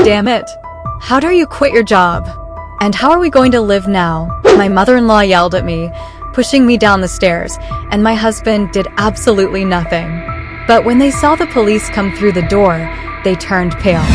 Damn it. How dare you quit your job? And how are we going to live now? My mother-in-law yelled at me, pushing me down the stairs, and my husband did absolutely nothing. But when they saw the police come through the door, they turned pale.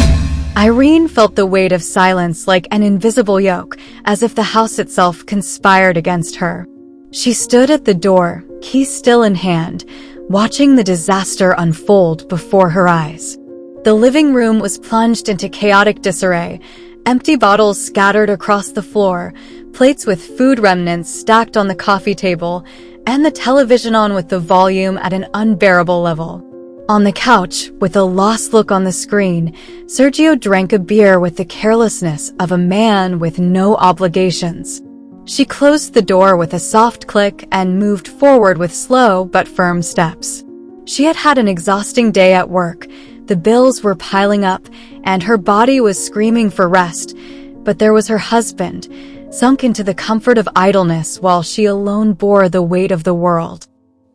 Irene felt the weight of silence like an invisible yoke, as if the house itself conspired against her. She stood at the door, key still in hand, watching the disaster unfold before her eyes. The living room was plunged into chaotic disarray, empty bottles scattered across the floor, plates with food remnants stacked on the coffee table, and the television on with the volume at an unbearable level. On the couch, with a lost look on the screen, Sergio drank a beer with the carelessness of a man with no obligations. She closed the door with a soft click and moved forward with slow but firm steps. She had had an exhausting day at work. The bills were piling up, and her body was screaming for rest. But there was her husband, sunk into the comfort of idleness while she alone bore the weight of the world.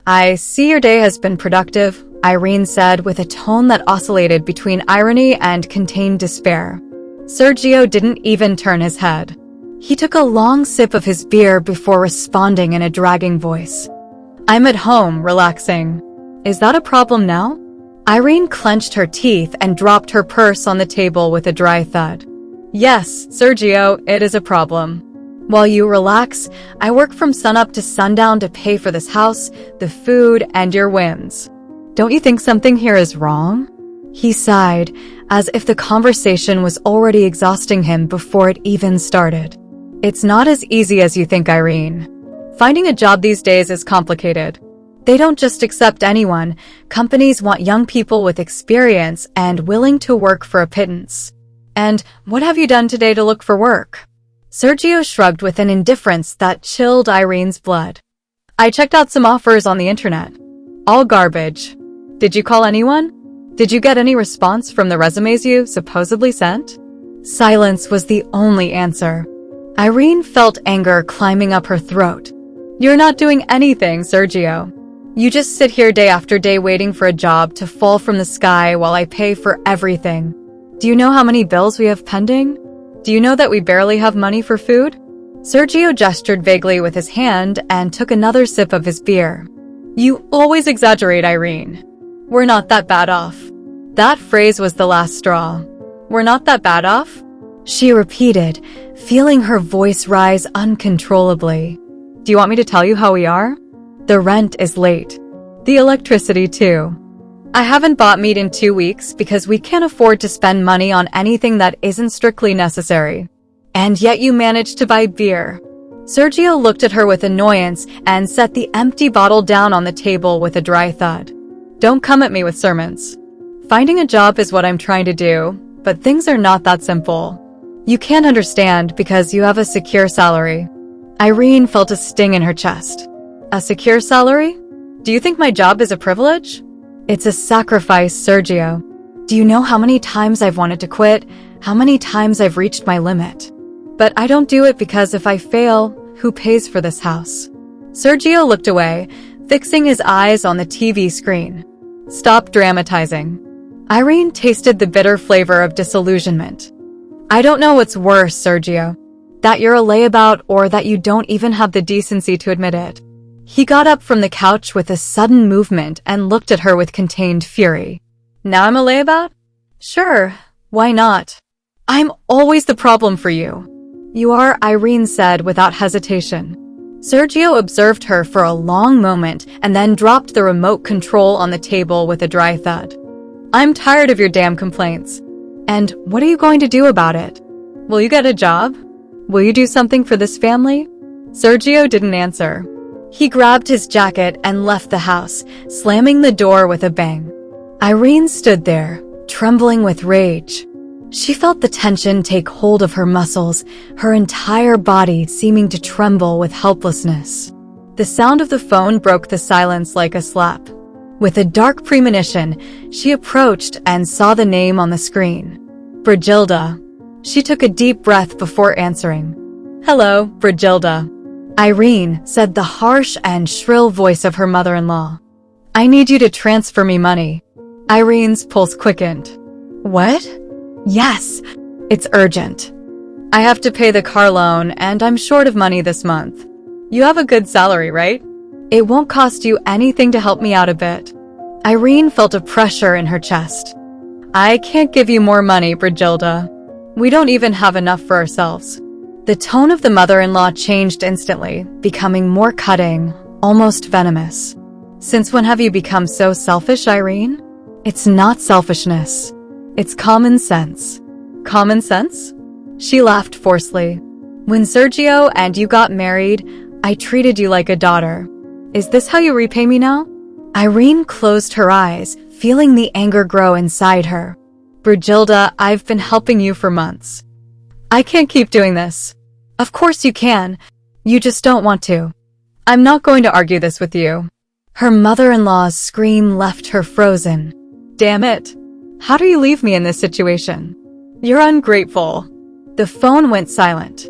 "I see your day has been productive," Irene said with a tone that oscillated between irony and contained despair. Sergio didn't even turn his head. He took a long sip of his beer before responding in a dragging voice. "I'm at home, relaxing. Is that a problem now?" Irene clenched her teeth and dropped her purse on the table with a dry thud. "Yes, Sergio, it is a problem. While you relax, I work from sunup to sundown to pay for this house, the food, and your whims. Don't you think something here is wrong?" He sighed, as if the conversation was already exhausting him before it even started. "It's not as easy as you think, Irene. Finding a job these days is complicated. They don't just accept anyone. Companies want young people with experience and willing to work for a pittance. And what have you done today to look for work?" Sergio shrugged with an indifference that chilled Irene's blood. "I checked out some offers on the internet. All garbage. Did you call anyone? Did you get any response from the resumes you supposedly sent?" Silence was the only answer. Irene felt anger climbing up her throat. "You're not doing anything, Sergio. You just sit here day after day waiting for a job to fall from the sky while I pay for everything. Do you know how many bills we have pending? Do you know that we barely have money for food?" Sergio gestured vaguely with his hand and took another sip of his beer. "You always exaggerate, Irene. We're not that bad off." That phrase was the last straw. "We're not that bad off?" she repeated, feeling her voice rise uncontrollably. "Do you want me to tell you how we are? The rent is late. The electricity too. I haven't bought meat in 2 weeks because we can't afford to spend money on anything that isn't strictly necessary. And yet you managed to buy beer." Sergio looked at her with annoyance and set the empty bottle down on the table with a dry thud. "Don't come at me with sermons. Finding a job is what I'm trying to do, but things are not that simple. You can't understand because you have a secure salary." Irene felt a sting in her chest. "A secure salary? Do you think my job is a privilege?" "It's a sacrifice, Sergio. Do you know how many times I've wanted to quit? How many times I've reached my limit? But I don't do it because if I fail, who pays for this house?" Sergio looked away, fixing his eyes on the TV screen. "Stop dramatizing." Irene tasted the bitter flavor of disillusionment. "I don't know what's worse, Sergio. That you're a layabout or that you don't even have the decency to admit it." He got up from the couch with a sudden movement and looked at her with contained fury. "Now I'm a layabout? Sure, why not? I'm always the problem for you." "You are," Irene said without hesitation. Sergio observed her for a long moment and then dropped the remote control on the table with a dry thud. "I'm tired of your damn complaints. And what are you going to do about it? Will you get a job? Will you do something for this family?" Sergio didn't answer. He grabbed his jacket and left the house, slamming the door with a bang. Irene stood there, trembling with rage. She felt the tension take hold of her muscles, her entire body seeming to tremble with helplessness. The sound of the phone broke the silence like a slap. With a dark premonition, she approached and saw the name on the screen. Brigilda. She took a deep breath before answering. "Hello, Brigilda," Irene said, the harsh and shrill voice of her mother-in-law. "I need you to transfer me money." Irene's pulse quickened. "What?" "Yes, It's urgent. I have to pay the car loan and I'm short of money this month. You have a good salary, right? It won't cost you anything to help me out a bit. Irene felt a pressure in her chest. I can't give you more money, Brigilda. We don't even have enough for ourselves. The tone of the mother-in-law changed instantly, becoming more cutting, almost venomous. Since when have you become so selfish, Irene? It's not selfishness. It's common sense. Common sense? She laughed forcefully. When Sergio and you got married, I treated you like a daughter. Is this how you repay me now? Irene closed her eyes, feeling the anger grow inside her. Brigilda, I've been helping you for months. I can't keep doing this. Of course you can. You just don't want to. I'm not going to argue this with you. Her mother-in-law's scream left her frozen. Damn it. How do you leave me in this situation? You're ungrateful. The phone went silent.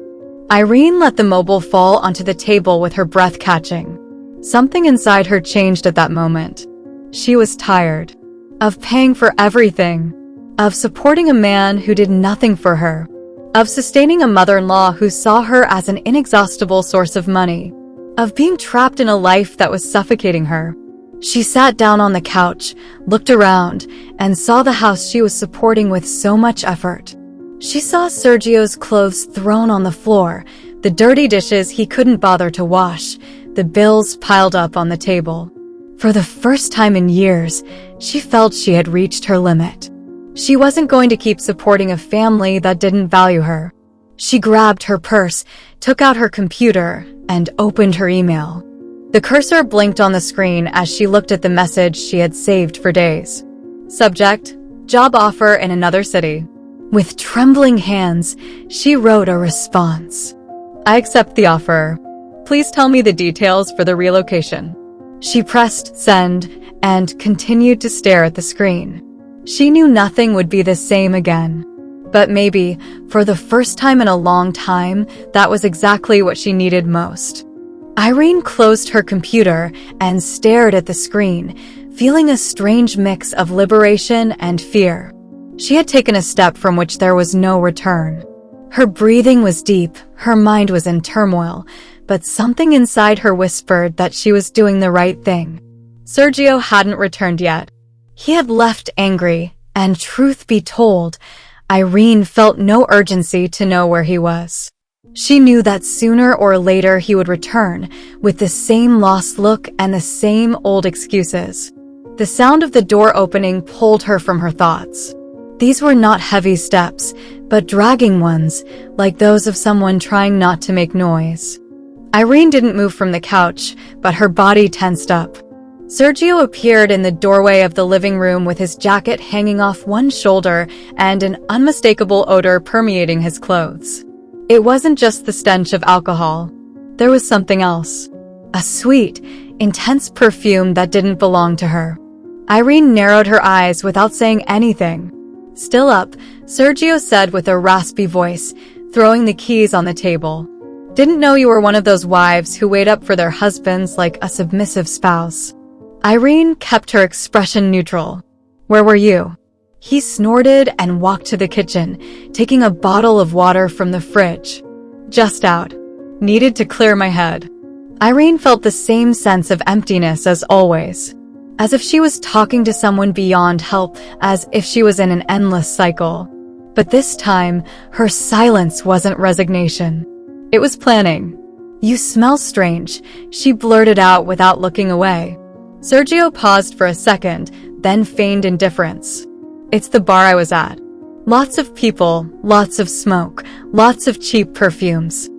Irene let the mobile fall onto the table with her breath catching. Something inside her changed at that moment. She was tired of paying for everything, of supporting a man who did nothing for her, of sustaining a mother-in-law who saw her as an inexhaustible source of money, of being trapped in a life that was suffocating her. She sat down on the couch, looked around, and saw the house she was supporting with so much effort. She saw Sergio's clothes thrown on the floor, the dirty dishes he couldn't bother to wash, the bills piled up on the table. For the first time in years, she felt she had reached her limit. She wasn't going to keep supporting a family that didn't value her. She grabbed her purse, took out her computer, and opened her email. The cursor blinked on the screen as she looked at the message she had saved for days. Subject: job offer in another city. With trembling hands, she wrote a response. I accept the offer. Please tell me the details for the relocation. She pressed send and continued to stare at the screen. She knew nothing would be the same again. But maybe, for the first time in a long time, that was exactly what she needed most. Irene closed her computer and stared at the screen, feeling a strange mix of liberation and fear. She had taken a step from which there was no return. Her breathing was deep, her mind was in turmoil, but something inside her whispered that she was doing the right thing. Sergio hadn't returned yet. He had left angry, and truth be told, Irene felt no urgency to know where he was. She knew that sooner or later he would return, with the same lost look and the same old excuses. The sound of the door opening pulled her from her thoughts. These were not heavy steps, but dragging ones, like those of someone trying not to make noise. Irene didn't move from the couch, but her body tensed up. Sergio appeared in the doorway of the living room with his jacket hanging off one shoulder and an unmistakable odor permeating his clothes. It wasn't just the stench of alcohol. There was something else. A sweet, intense perfume that didn't belong to her. Irene narrowed her eyes without saying anything. Still up, Sergio said with a raspy voice, throwing the keys on the table. Didn't know you were one of those wives who wait up for their husbands like a submissive spouse. Irene kept her expression neutral. Where were you? He snorted and walked to the kitchen, taking a bottle of water from the fridge. Just out. Needed to clear my head. Irene felt the same sense of emptiness as always. As if she was talking to someone beyond help, as if she was in an endless cycle. But this time, her silence wasn't resignation. It was planning. You smell strange, she blurted out without looking away. Sergio paused for a second, then feigned indifference. It's the bar I was at. Lots of people, lots of smoke, lots of cheap perfumes.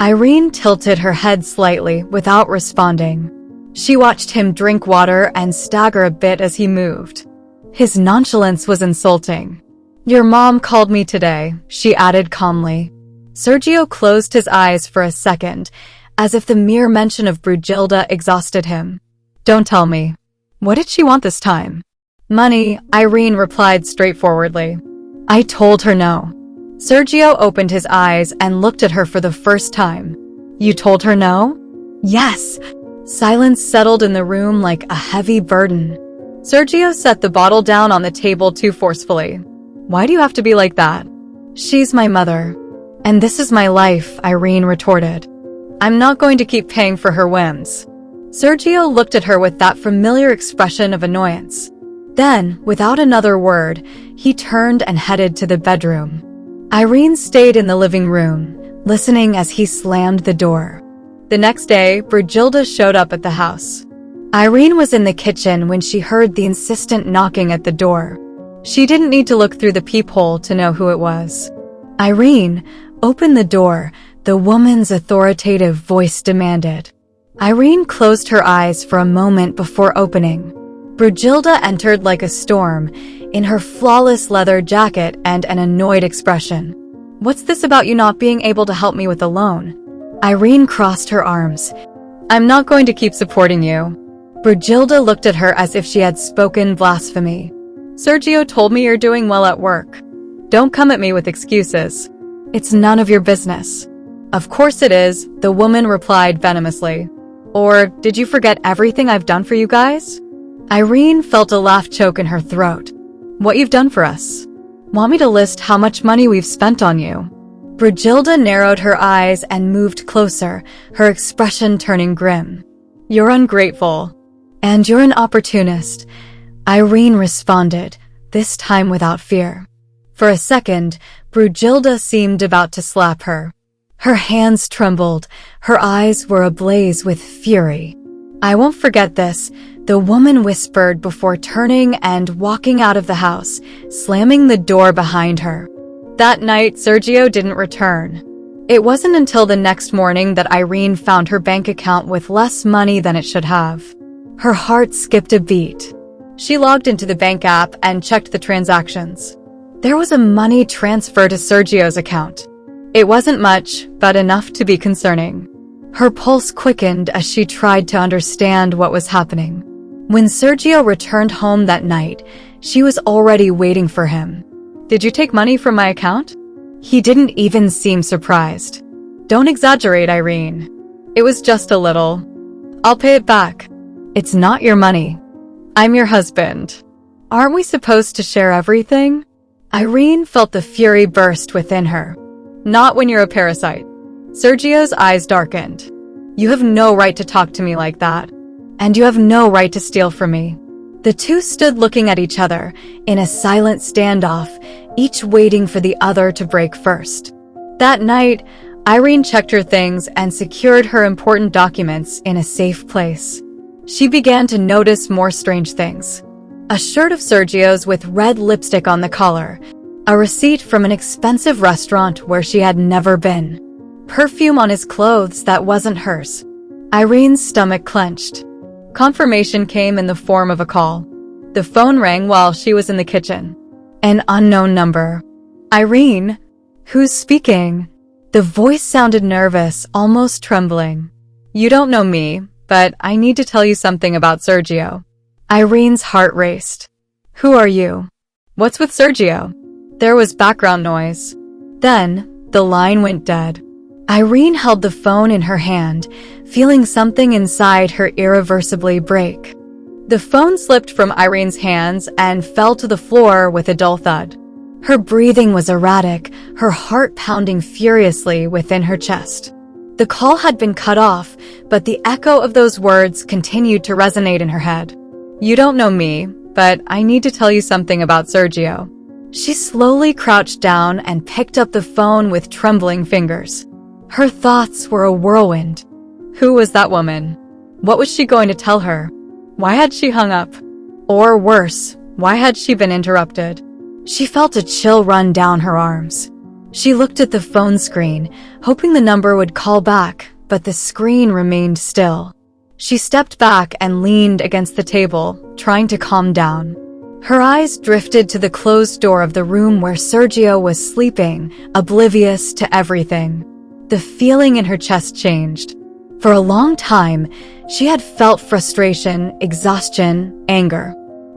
Irene tilted her head slightly without responding. She watched him drink water and stagger a bit as he moved. His nonchalance was insulting. Your mom called me today, she added calmly. Sergio closed his eyes for a second, as if the mere mention of Brigilda exhausted him. Don't tell me. What did she want this time? Money, Irene replied straightforwardly. I told her no. Sergio opened his eyes and looked at her for the first time. You told her no? Yes. Silence settled in the room like a heavy burden. Sergio set the bottle down on the table too forcefully. Why do you have to be like that? She's my mother. And this is my life, Irene retorted. I'm not going to keep paying for her whims. Sergio looked at her with that familiar expression of annoyance. Then, without another word, he turned and headed to the bedroom. Irene stayed in the living room, listening as he slammed the door. The next day, Brigilda showed up at the house. Irene was in the kitchen when she heard the insistent knocking at the door. She didn't need to look through the peephole to know who it was. Irene, open the door, the woman's authoritative voice demanded. Irene closed her eyes for a moment before opening. Brigilda entered like a storm, in her flawless leather jacket and an annoyed expression. What's this about you not being able to help me with a loan? Irene crossed her arms. I'm not going to keep supporting you. Brigilda looked at her as if she had spoken blasphemy. Sergio told me you're doing well at work. Don't come at me with excuses. It's none of your business. Of course it is, the woman replied venomously. Or, did you forget everything I've done for you guys? Irene felt a laugh choke in her throat. What you've done for us? Want me to list how much money we've spent on you? Brigilda narrowed her eyes and moved closer, her expression turning grim. You're ungrateful. And you're an opportunist. Irene responded, this time without fear. For a second, Brigilda seemed about to slap her. Her hands trembled, her eyes were ablaze with fury. I won't forget this, the woman whispered before turning and walking out of the house, slamming the door behind her. That night, Sergio didn't return. It wasn't until the next morning that Irene found her bank account with less money than it should have. Her heart skipped a beat. She logged into the bank app and checked the transactions. There was a money transfer to Sergio's account. It wasn't much, but enough to be concerning. Her pulse quickened as she tried to understand what was happening. When Sergio returned home that night, she was already waiting for him. Did you take money from my account? He didn't even seem surprised. Don't exaggerate, Irene. It was just a little. I'll pay it back. It's not your money. I'm your husband. Aren't we supposed to share everything? Irene felt the fury burst within her. Not when you're a parasite. Sergio's eyes darkened. You have no right to talk to me like that. And you have no right to steal from me. The two stood looking at each other in a silent standoff, each waiting for the other to break first. That night, Irene checked her things and secured her important documents in a safe place. She began to notice more strange things. A shirt of Sergio's with red lipstick on the collar, a receipt from an expensive restaurant where she had never been, perfume on his clothes that wasn't hers. Irene's stomach clenched. Confirmation came in the form of a call. The phone rang while she was in the kitchen. An unknown number. Irene? Who's speaking? The voice sounded nervous, almost trembling. You don't know me, but I need to tell you something about Sergio. Irene's heart raced. Who are you? What's with Sergio? There was background noise. Then, the line went dead. Irene held the phone in her hand, feeling something inside her irreversibly break. The phone slipped from Irene's hands and fell to the floor with a dull thud. Her breathing was erratic, her heart pounding furiously within her chest. The call had been cut off, but the echo of those words continued to resonate in her head. You don't know me, but I need to tell you something about Sergio. She slowly crouched down and picked up the phone with trembling fingers. Her thoughts were a whirlwind. Who was that woman? What was she going to tell her? Why had she hung up? Or worse, why had she been interrupted? She felt a chill run down her arms. She looked at the phone screen, hoping the number would call back, but the screen remained still. She stepped back and leaned against the table, trying to calm down. Her eyes drifted to the closed door of the room where Sergio was sleeping, oblivious to everything. The feeling in her chest changed. For a long time, she had felt frustration, exhaustion, anger.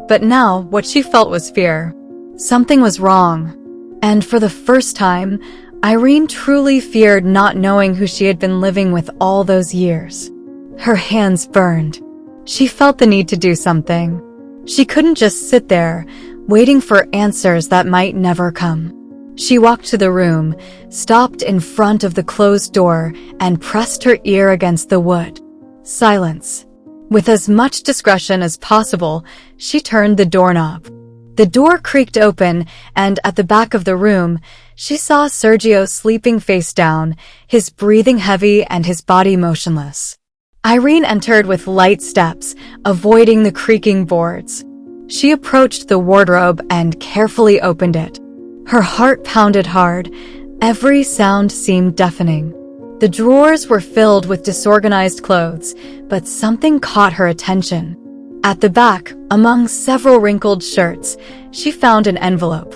But now, what she felt was fear. Something was wrong. And for the first time, Irene truly feared not knowing who she had been living with all those years. Her hands burned. She felt the need to do something. She couldn't just sit there, waiting for answers that might never come. She walked to the room, stopped in front of the closed door, and pressed her ear against the wood. Silence. With as much discretion as possible, she turned the doorknob. The door creaked open, and at the back of the room, she saw Sergio sleeping face down, his breathing heavy and his body motionless. Irene entered with light steps, avoiding the creaking boards. She approached the wardrobe and carefully opened it. Her heart pounded hard. Every sound seemed deafening. The drawers were filled with disorganized clothes, but something caught her attention. At the back, among several wrinkled shirts, she found an envelope.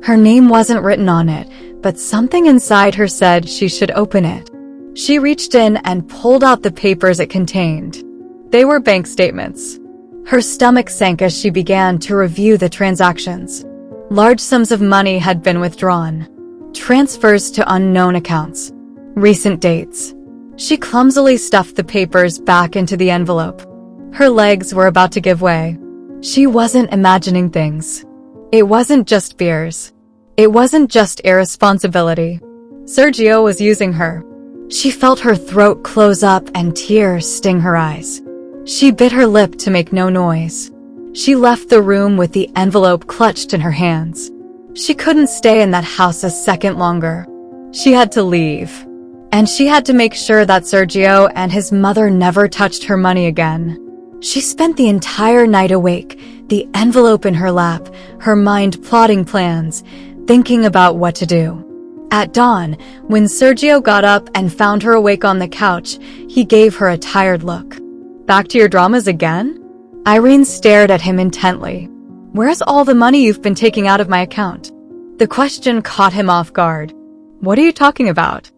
Her name wasn't written on it, but something inside her said she should open it. She reached in and pulled out the papers it contained. They were bank statements. Her stomach sank as she began to review the transactions. Large sums of money had been withdrawn. Transfers to unknown accounts. Recent dates. She clumsily stuffed the papers back into the envelope. Her legs were about to give way. She wasn't imagining things. It wasn't just fears. It wasn't just irresponsibility. Sergio was using her. She felt her throat close up and tears sting her eyes. She bit her lip to make no noise. She left the room with the envelope clutched in her hands. She couldn't stay in that house a second longer. She had to leave. And she had to make sure that Sergio and his mother never touched her money again. She spent the entire night awake, the envelope in her lap, her mind plotting plans, thinking about what to do. At dawn, when Sergio got up and found her awake on the couch, he gave her a tired look. Back to your dramas again? Irene stared at him intently. Where's all the money you've been taking out of my account? The question caught him off guard. What are you talking about?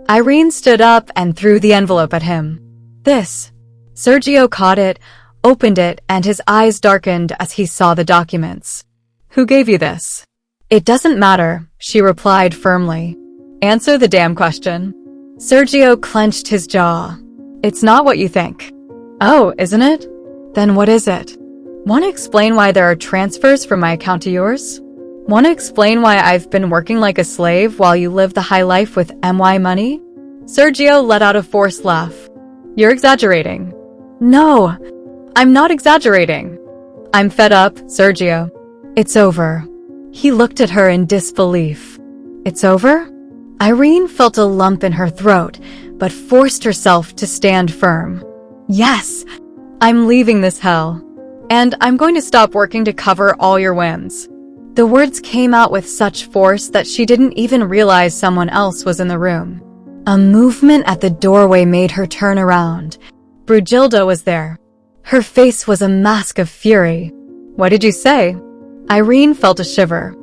Irene stood up and threw the envelope at him. This. Sergio caught it, opened it, and his eyes darkened as he saw the documents. Who gave you this? It doesn't matter, she replied firmly. Answer the damn question. Sergio clenched his jaw. It's not what you think. Oh, isn't it? Then what is it? Want to explain why there are transfers from my account to yours? Want to explain why I've been working like a slave while you live the high life with MY money? Sergio let out a forced laugh. You're exaggerating. No, I'm not exaggerating. I'm fed up, Sergio. It's over. He looked at her in disbelief. It's over? Irene felt a lump in her throat, but forced herself to stand firm. Yes, I'm leaving this hell. And I'm going to stop working to cover all your whims. The words came out with such force that she didn't even realize someone else was in the room. A movement at the doorway made her turn around. Brujilda was there. Her face was a mask of fury. What did you say? Irene felt a shiver.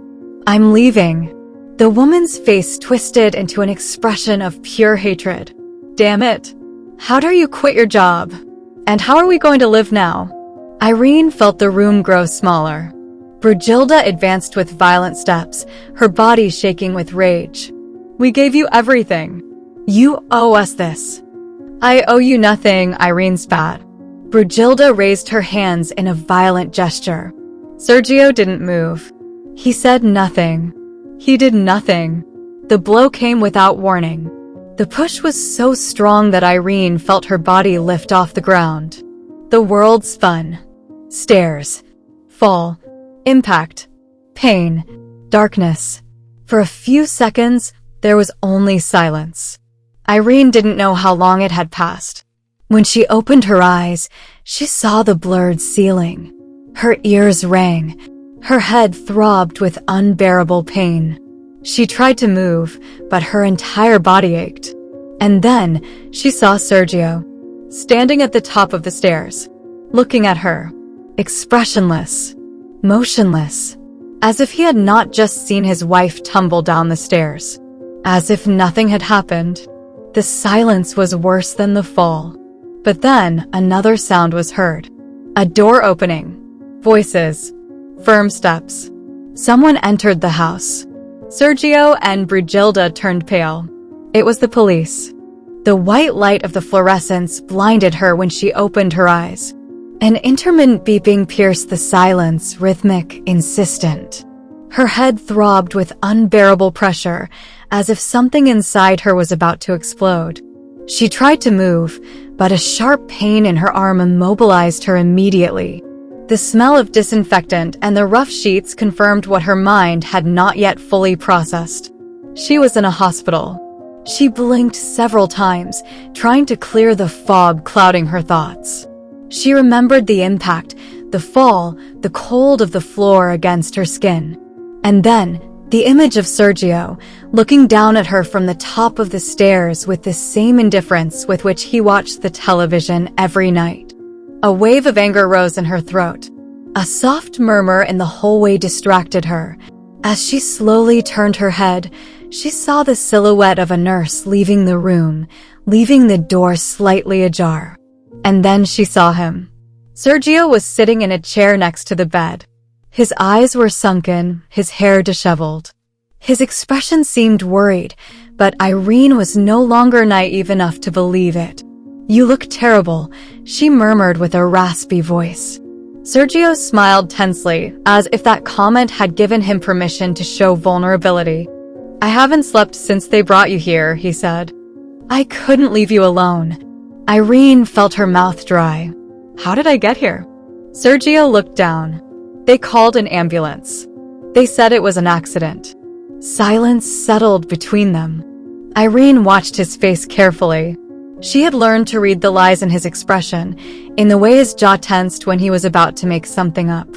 I'm leaving. The woman's face twisted into an expression of pure hatred. Damn it. How dare you quit your job? And how are we going to live now? Irene felt the room grow smaller. Brujilda advanced with violent steps, her body shaking with rage. We gave you everything. You owe us this. I owe you nothing, Irene spat. Brujilda raised her hands in a violent gesture. Sergio didn't move. He said nothing. He did nothing. The blow came without warning. The push was so strong that Irene felt her body lift off the ground. The world spun. Stairs. Fall. Impact. Pain. Darkness. For a few seconds, there was only silence. Irene didn't know how long it had passed. When she opened her eyes, she saw the blurred ceiling. Her ears rang. Her head throbbed with unbearable pain. She tried to move, but her entire body ached. And then she saw Sergio, standing at the top of the stairs, looking at her, expressionless, motionless, as if he had not just seen his wife tumble down the stairs, as if nothing had happened. The silence was worse than the fall. But then another sound was heard. A door opening. Voices. Firm steps. Someone entered the house. Sergio and Brujilda turned pale. It was the police. The white light of the fluorescents blinded her when she opened her eyes. An intermittent beeping pierced the silence, rhythmic, insistent. Her head throbbed with unbearable pressure, as if something inside her was about to explode. She tried to move, but a sharp pain in her arm immobilized her immediately. The smell of disinfectant and the rough sheets confirmed what her mind had not yet fully processed. She was in a hospital. She blinked several times, trying to clear the fog clouding her thoughts. She remembered the impact, the fall, the cold of the floor against her skin. And then, the image of Sergio, looking down at her from the top of the stairs with the same indifference with which he watched the television every night. A wave of anger rose in her throat. A soft murmur in the hallway distracted her. As she slowly turned her head, she saw the silhouette of a nurse leaving the room, leaving the door slightly ajar. And then she saw him. Sergio was sitting in a chair next to the bed. His eyes were sunken, his hair disheveled. His expression seemed worried, but Irene was no longer naive enough to believe it. "You look terrible," she murmured with a raspy voice. Sergio smiled tensely, as if that comment had given him permission to show vulnerability. "I haven't slept since they brought you here," he said. "I couldn't leave you alone." Irene felt her mouth dry. "How did I get here?" Sergio looked down. "They called an ambulance. They said it was an accident." Silence settled between them. Irene watched his face carefully. She had learned to read the lies in his expression, in the way his jaw tensed when he was about to make something up.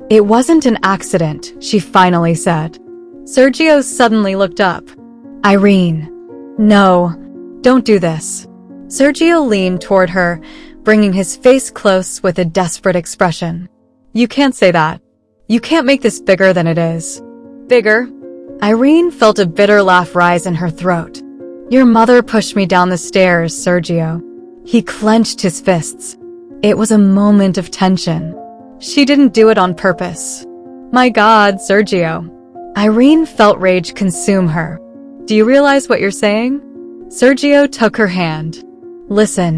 "It wasn't an accident," she finally said. Sergio suddenly looked up. "Irene. No, don't do this." Sergio leaned toward her, bringing his face close with a desperate expression. "You can't say that. You can't make this bigger than it is." "Bigger?" Irene felt a bitter laugh rise in her throat. "Your mother pushed me down the stairs, Sergio." He clenched his fists. It was a moment of tension. "She didn't do it on purpose." "My God, Sergio." Irene felt rage consume her. "Do you realize what you're saying?" Sergio took her hand. "Listen,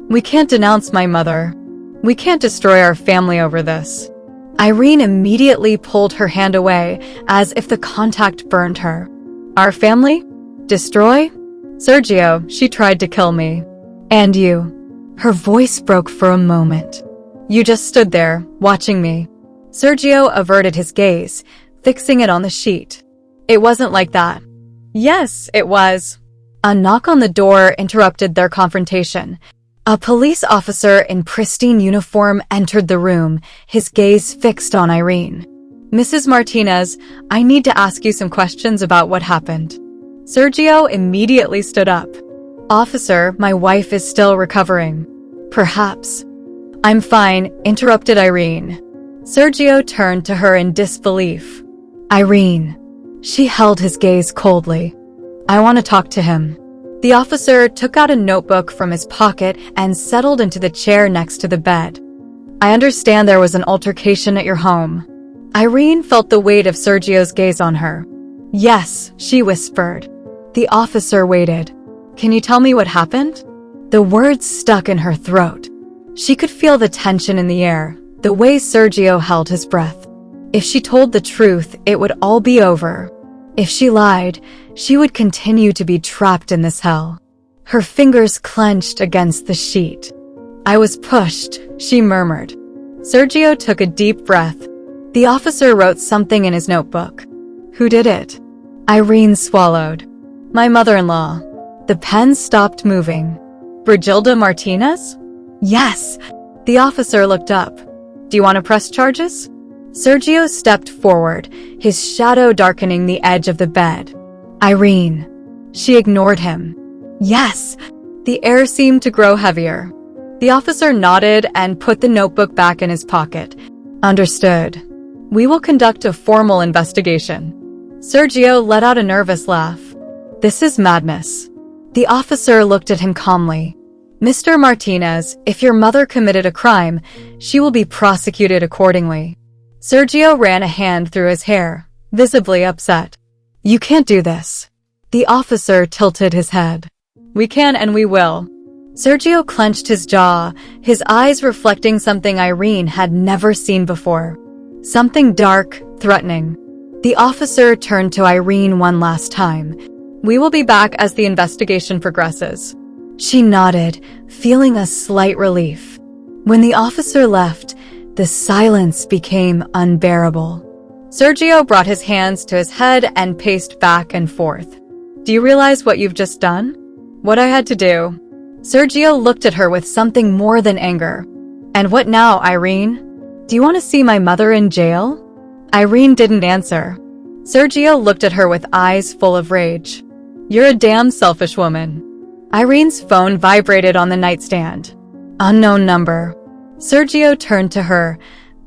we can't denounce my mother. We can't destroy our family over this." Irene immediately pulled her hand away, as if the contact burned her. "Our family? Destroy? Sergio, she tried to kill me. And you." Her voice broke for a moment. "You just stood there, watching me." Sergio averted his gaze, fixing it on the sheet. "It wasn't like that." "Yes, it was." A knock on the door interrupted their confrontation. A police officer in pristine uniform entered the room, his gaze fixed on Irene. "Mrs. Martinez, I need to ask you some questions about what happened." Sergio immediately stood up. "Officer, my wife is still recovering." "Perhaps." "I'm fine," interrupted Irene. Sergio turned to her in disbelief. "Irene." She held his gaze coldly. "I want to talk to him." The officer took out a notebook from his pocket and settled into the chair next to the bed. "I understand there was an altercation at your home." Irene felt the weight of Sergio's gaze on her. "Yes," she whispered. The officer waited. "Can you tell me what happened?" The words stuck in her throat. She could feel the tension in the air, the way Sergio held his breath. If she told the truth, it would all be over. If she lied, she would continue to be trapped in this hell. Her fingers clenched against the sheet. "I was pushed," she murmured. Sergio took a deep breath. The officer wrote something in his notebook. "Who did it?" Irene swallowed. "My mother-in-law." The pen stopped moving. "Brigilda Martinez?" "Yes." The officer looked up. "Do you want to press charges?" Sergio stepped forward, his shadow darkening the edge of the bed. "Irene." She ignored him. "Yes." The air seemed to grow heavier. The officer nodded and put the notebook back in his pocket. "Understood. We will conduct a formal investigation." Sergio let out a nervous laugh. "This is madness." The officer looked at him calmly. "Mr. Martinez, if your mother committed a crime, she will be prosecuted accordingly." Sergio ran a hand through his hair, visibly upset. "You can't do this." The officer tilted his head. "We can and we will." Sergio clenched his jaw, his eyes reflecting something Irene had never seen before. Something dark, threatening. The officer turned to Irene one last time. "We will be back as the investigation progresses." She nodded, feeling a slight relief. When the officer left, the silence became unbearable. Sergio brought his hands to his head and paced back and forth. "Do you realize what you've just done? What I had to do?" Sergio looked at her with something more than anger. "And what now, Irene? Do you want to see my mother in jail?" Irene didn't answer. Sergio looked at her with eyes full of rage. "You're a damn selfish woman." Irene's phone vibrated on the nightstand. Unknown number. Sergio turned to her,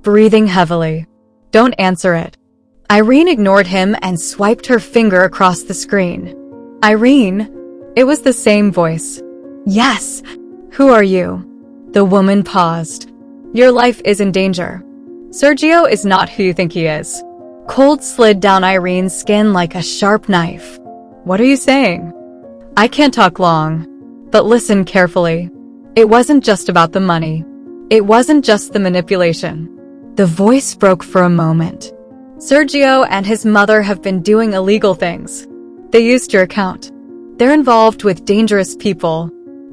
breathing heavily. "Don't answer it." Irene ignored him and swiped her finger across the screen. "Irene?" It was the same voice. "Yes. Who are you?" The woman paused. "Your life is in danger. Sergio is not who you think he is." Cold slid down Irene's skin like a sharp knife. "What are you saying?" "I can't talk long, but listen carefully. It wasn't just about the money. It wasn't just the manipulation." The voice broke for a moment. "Sergio and his mother have been doing illegal things. They used your account. They're involved with dangerous people."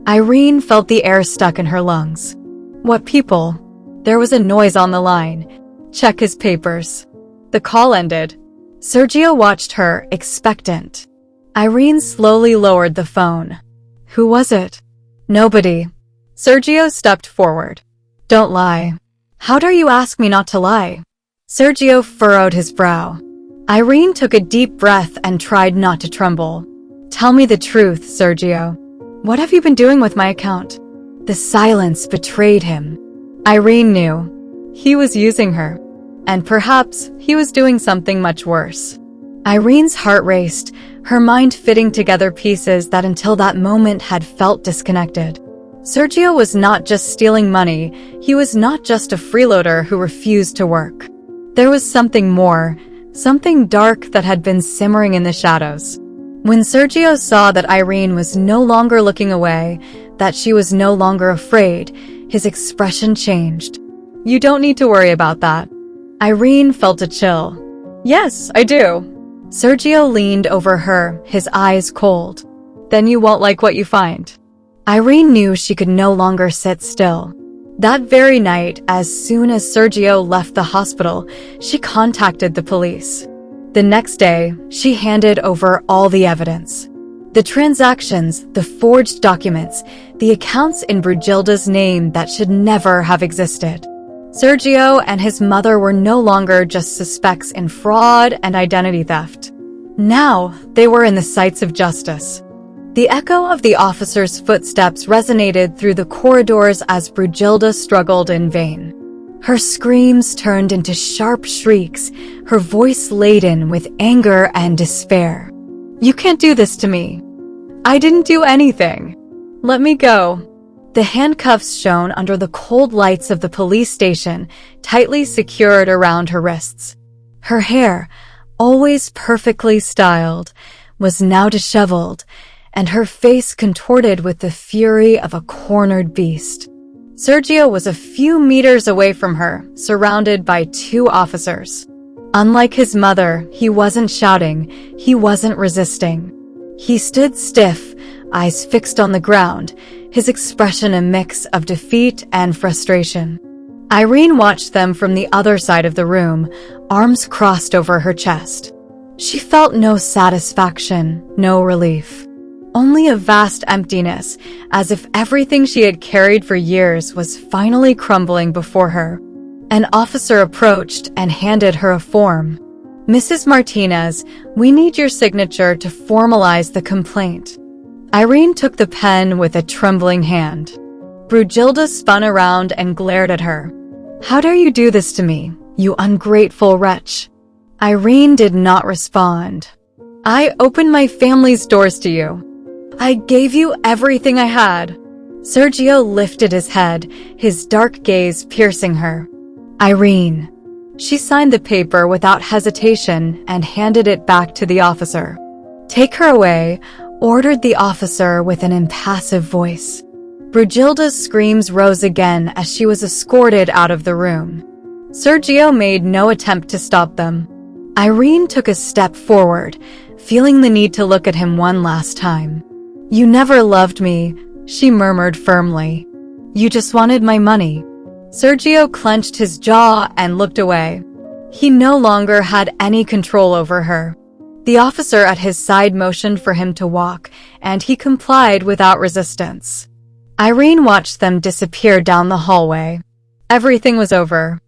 Irene felt the air stuck in her lungs. "What people?" There was a noise on the line. "Check his papers." The call ended. Sergio watched her, expectant. Irene slowly lowered the phone. "Who was it?" "Nobody." Sergio stepped forward. "Don't lie." "How dare you ask me not to lie?" Sergio furrowed his brow. Irene took a deep breath and tried not to tremble. "Tell me the truth, Sergio. What have you been doing with my account?" The silence betrayed him. Irene knew. He was using her. And perhaps he was doing something much worse. Irene's heart raced, her mind fitting together pieces that until that moment had felt disconnected. Sergio was not just stealing money, he was not just a freeloader who refused to work. There was something more, something dark that had been simmering in the shadows. When Sergio saw that Irene was no longer looking away, that she was no longer afraid, his expression changed. "You don't need to worry about that." Irene felt a chill. "Yes, I do." Sergio leaned over her, his eyes cold. "Then you won't like what you find." Irene knew she could no longer sit still. That very night, as soon as Sergio left the hospital, she contacted the police. The next day, she handed over all the evidence. The transactions, the forged documents, the accounts in Brugilda's name that should never have existed. Sergio and his mother were no longer just suspects in fraud and identity theft. Now, they were in the sights of justice. The echo of the officer's footsteps resonated through the corridors as Brugilda struggled in vain. Her screams turned into sharp shrieks, her voice laden with anger and despair. "You can't do this to me. I didn't do anything. Let me go." The handcuffs shone under the cold lights of the police station, tightly secured around her wrists. Her hair, always perfectly styled, was now disheveled, and her face contorted with the fury of a cornered beast. Sergio was a few meters away from her, surrounded by two officers. Unlike his mother, he wasn't shouting, he wasn't resisting. He stood stiff, eyes fixed on the ground, his expression a mix of defeat and frustration. Irene watched them from the other side of the room, arms crossed over her chest. She felt no satisfaction, no relief. Only a vast emptiness, as if everything she had carried for years was finally crumbling before her. An officer approached and handed her a form. "Mrs. Martinez, we need your signature to formalize the complaint." Irene took the pen with a trembling hand. Brugilda spun around and glared at her. "How dare you do this to me, you ungrateful wretch?" Irene did not respond. "I opened my family's doors to you. I gave you everything I had." Sergio lifted his head, his dark gaze piercing her. "Irene." She signed the paper without hesitation and handed it back to the officer. "Take her away," ordered the officer with an impassive voice. Brugilda's screams rose again as she was escorted out of the room. Sergio made no attempt to stop them. Irene took a step forward, feeling the need to look at him one last time. "You never loved me," she murmured firmly. "You just wanted my money." Sergio clenched his jaw and looked away. He no longer had any control over her. The officer at his side motioned for him to walk, and he complied without resistance. Irene watched them disappear down the hallway. Everything was over.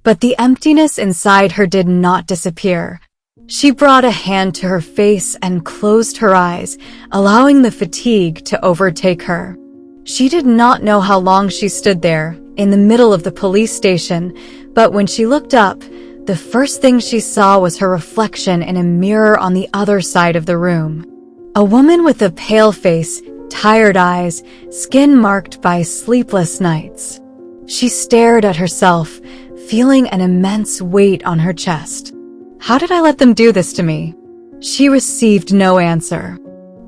But the emptiness inside her did not disappear. She brought a hand to her face and closed her eyes, allowing the fatigue to overtake her. She did not know how long she stood there, in the middle of the police station, but when she looked up, the first thing she saw was her reflection in a mirror on the other side of the room. A woman with a pale face, tired eyes, skin marked by sleepless nights. She stared at herself, feeling an immense weight on her chest. How did I let them do this to me? She received no answer.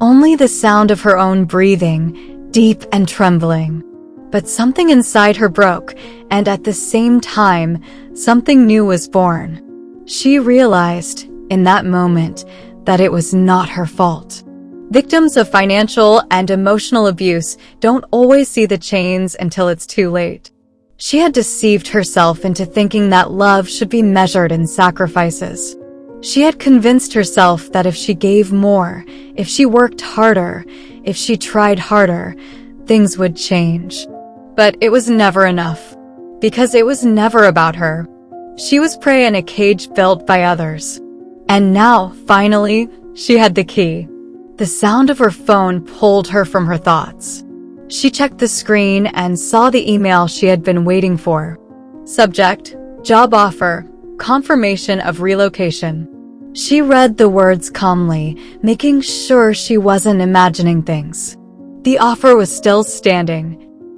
Only the sound of her own breathing, deep and trembling. But something inside her broke, and at the same time, something new was born. She realized, in that moment, that it was not her fault. Victims of financial and emotional abuse don't always see the chains until it's too late. She had deceived herself into thinking that love should be measured in sacrifices. She had convinced herself that if she gave more, if she worked harder, if she tried harder, things would change. But it was never enough, because it was never about her. She was prey in a cage built by others. And now, finally, she had the key. The sound of her phone pulled her from her thoughts. She checked the screen and saw the email she had been waiting for. Subject: job offer, confirmation of relocation. She read the words calmly, making sure she wasn't imagining things. The offer was still standing.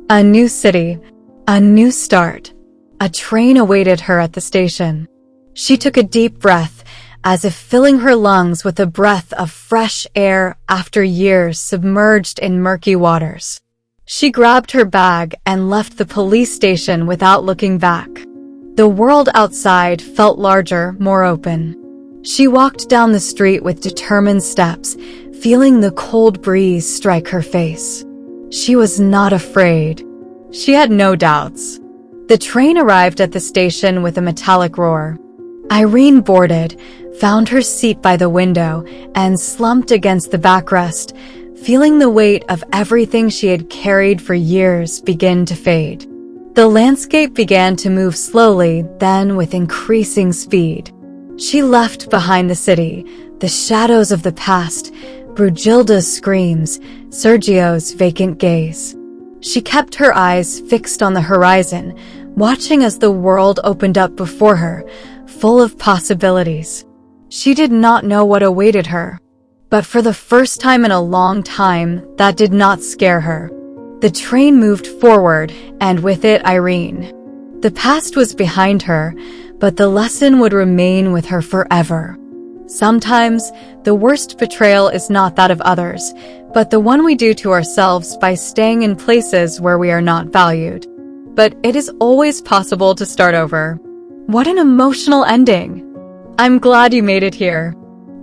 A new city, a new start. A train awaited her at the station. She took a deep breath, as if filling her lungs with a breath of fresh air after years submerged in murky waters. She grabbed her bag and left the police station without looking back. The world outside felt larger, more open. She walked down the street with determined steps, feeling the cold breeze strike her face. She was not afraid. She had no doubts. The train arrived at the station with a metallic roar. Irene boarded, found her seat by the window, and slumped against the backrest, feeling the weight of everything she had carried for years begin to fade. The landscape began to move slowly, then with increasing speed. She left behind the city, the shadows of the past, Brujilda's screams, Sergio's vacant gaze. She kept her eyes fixed on the horizon, watching as the world opened up before her, full of possibilities. She did not know what awaited her. But for the first time in a long time, that did not scare her. The train moved forward, and with it Irene. The past was behind her, but the lesson would remain with her forever. Sometimes, the worst betrayal is not that of others, but the one we do to ourselves by staying in places where we are not valued. But it is always possible to start over. What an emotional ending! I'm glad you made it here.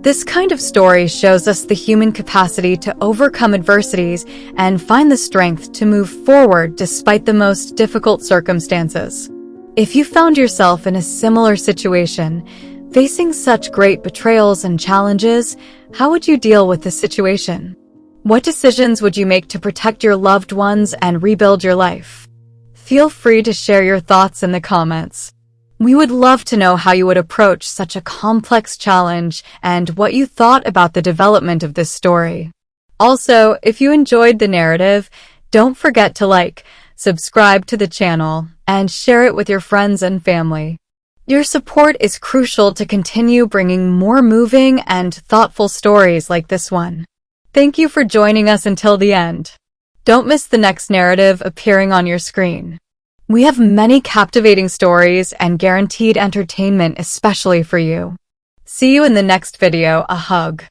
This kind of story shows us the human capacity to overcome adversities and find the strength to move forward despite the most difficult circumstances. If you found yourself in a similar situation, facing such great betrayals and challenges, how would you deal with this situation? What decisions would you make to protect your loved ones and rebuild your life? Feel free to share your thoughts in the comments. We would love to know how you would approach such a complex challenge and what you thought about the development of this story. Also, if you enjoyed the narrative, don't forget to like, subscribe to the channel, and share it with your friends and family. Your support is crucial to continue bringing more moving and thoughtful stories like this one. Thank you for joining us until the end. Don't miss the next narrative appearing on your screen. We have many captivating stories and guaranteed entertainment especially for you. See you in the next video. A hug.